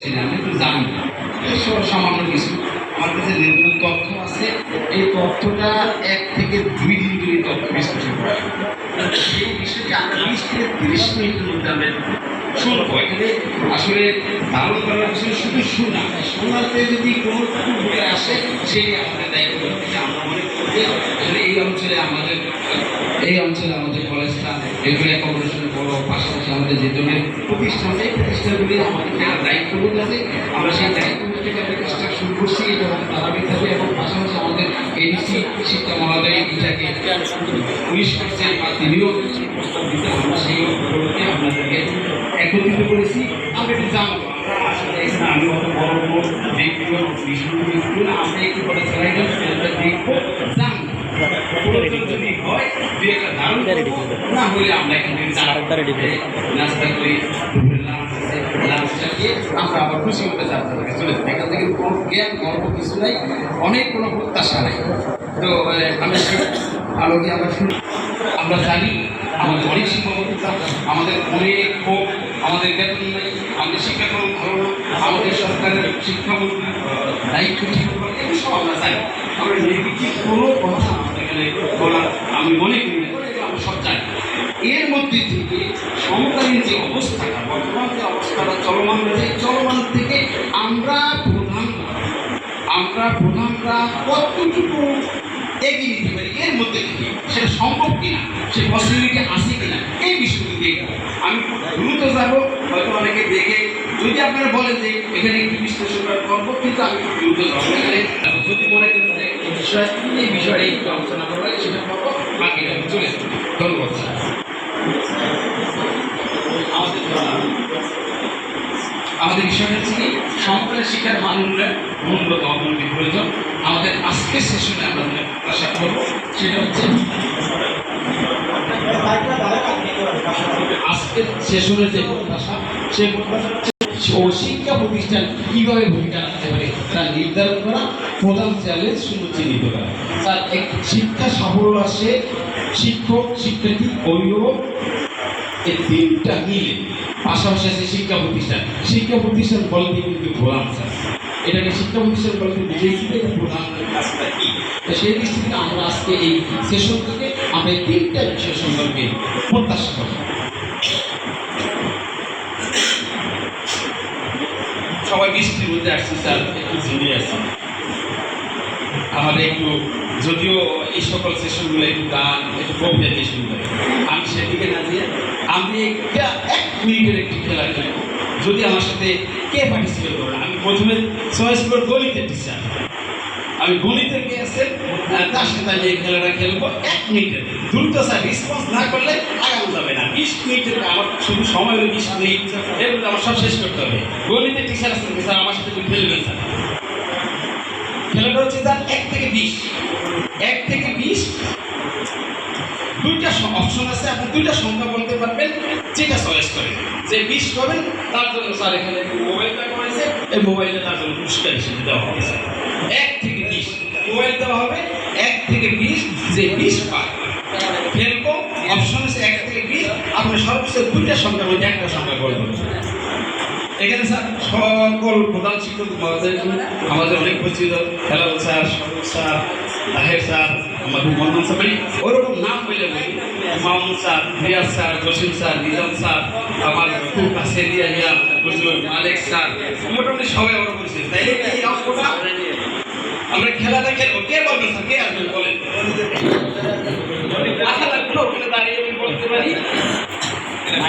আমি তো জানি সামান্য কিছু আমার কাছে যেগুলো তথ্য আছে এই তথ্যটা 1 থেকে 2 দিন ধরে তথ্য বিশ্লেষণ করা সেই বিষয়টি আমরা 20 থেকে 30 মিনিটের মধ্যে আমরা শুনবো। এখানে আসলে ধারণ করার বিষয় শুধু শোনাতে যদি কোনো ভুলে আসে সেই আমাদের দায়িত্ব। আমরা মনে করি আসলে এই অঞ্চলে আমাদের কলেজটা এগুলো অপারেশন বড়, পাশাপাশি আমাদের যে ধরনের প্রতিষ্ঠান এই প্রতিষ্ঠানগুলি আমাদের দায়িত্ববোধ আছে। আমরা সেই দায়িত্ববোধ থেকে আমরা কাজটা শুরু করছি এবং ধারাবাহিকভাবে এবং পাশাপাশি আমাদের এডিসি শিক্ষা মহোদয় এটাকে পুলিশ করছে বা তিনিও প্রস্তাব দিতে আমরা সেই উপলক্ষে আপনাদেরকে একত্রিত করেছি। আমরা একটু জানবো আমি অত বড় বড় ব্যক্তিগত বিষয়গুলো আমরা একটু করে চালাই দেখবো জানবো যদি হয় না হলে আমরা এখান থেকে নাস্তা করি আমরা আবার খুশি হতে যাত্রা থেকে চলে যাই। এখান থেকে কোনো জ্ঞান গল্প কিছু নাই, অনেক কোনো প্রত্যাশা নাই। তো আমরা আলোকে আমরা জানি আমাদের অনেক শিক্ষকতা, আমাদের অনেক ক্ষোভ, আমাদের বেতন নেই, আমাদের শিক্ষাক্রম ভালো না, আমাদের সরকারের শিক্ষামন্ত্রী দায়িত্ব ঠিক করে এগুলো সব আমরা জানি। আমরা নেগেটিভ কোনো কথা আমাদের এখানে বলা আমি মনে করি না, আমরা সব জানি। এর মধ্যে থেকে সমকালীন যে অবস্থাটা, বর্তমান যে অবস্থাটা চলমান রয়েছে, চলমান থেকে আমরা প্রধানরা কতটুকু এগিয়ে নিতে পারি এর মধ্যে থেকে সেটা সম্ভব কিনা, সে পসিবিলিটি আছে কিনা এই বিষয়টি দেখবো। আমি দ্রুত যাবো, হয়তো অনেকে দেখে যদি আপনারা বলেন যে এখানে একটু বিশ্লেষণ করবো, কিন্তু আমি দ্রুত যাবো। এখানে যদি মনে করেন যে এই বিষয়ে একটু আলোচনা করবো সেটা করবো, বাকি আমি চলে যাবো। ধন্যবাদ। আমাদের বিষয়টা হচ্ছে কি সমকালীন শিক্ষার মান উন্নত অবনতির প্রয়োজন। আমাদের আজকের সেশনে আমরা আশা করবো সেটা হচ্ছে আজকের সেশনের যে প্রত্যাশা সেই প্রত্যাশা ও শিক্ষা প্রতিষ্ঠান কীভাবে ভূমিকা রাখতে পারে তা নির্ধারণ করা, প্রধান চ্যালেঞ্জ সুচিহ্নিত করা। তার এক শিক্ষা সাফল্য আসে শিক্ষক, শিক্ষার্থী, অভিভাবক এই তিনটা মিলে। পাশাপাশি আছে শিক্ষা প্রতিষ্ঠান বলতে কিন্তু গোলাম স্যার, এটাকে শিক্ষা প্রতিষ্ঠান বলতে বুঝেছি প্রধান কাজটা কি। তো সেই দৃষ্টি থেকে আমরা আজকে এই সেশন থেকে আমরা তিনটা বিষয় সম্পর্কে প্রত্যাশা করি। সবাই বৃষ্টির মধ্যে আসছি স্যার, একটু জেনে আসছি আমাদের একটু, যদিও এই সকল সেশনগুলো একটু গান একটু গভীর দিয়ে শুরু করে, আমি সেদিকে না দিয়ে আমি একটা 1 মিনিটের একটি খেলা খেলব। যদি আমার সাথে কে পার্টিসিপেট করেন, আমি প্রথমে চয়েস করব গণিতের টিচার, আমি গণিতের কে আছে তার সাথে আমি এই খেলাটা খেলবো 1 মিনিটের। দ্রুত স্যার রেসপন্স না করলে আগানো যাবে না। 20 মিনিটের আমার শুধু সময় হলো 20 মিনিট, এর মধ্যে আমার সব শেষ করতে হবে। গণিতের টিচার আছে স্যার, আমার সাথে একটু খেলবেন স্যার। খেলাটা হচ্ছে স্যার 1 থেকে 20, 1 থেকে 20 দুইটা অপশন আছে, আপনি দুইটা সংখ্যা বলতে পারবেন, যেটা চয়েস করেন। যে 20 পাবেন তার জন্য স্যার এখানে মোবাইলটা করেছে, এই মোবাইলটা তার জন্য পুরস্কার হিসেবে দেওয়া হবে স্যার। 1 থেকে 20 মোবাইল দেওয়া হবে, 1 থেকে 20 যে 20 পায় খেলবো। অপশন আছে 1 থেকে 20, আপনি সর্বোচ্চ দুইটা সংখ্যার মধ্যে একটা সংখ্যা বলবেন। এখানে স্যার সকল প্রধান শিক্ষক আমাদের অনেক পরিচিত, Helal sir, Sarul sir, Taher sir, আমাদের মন্ডন স্যার, ওরকম নাম বলে বলি, Mamun sir, Riaz sir, Jasim sir, Nizam sir, আমার খুব কাছে দিয়া মালিক স্যার, মোটামুটি সবাই ওরা পরিচিত। তাইলে এই অঙ্কটা আমরা খেলাটা খেলবো। কে বলবেন স্যার, কে আসবেন বলেন? আশা লাগলো ওখানে দাঁড়িয়ে আমি বলতে পারি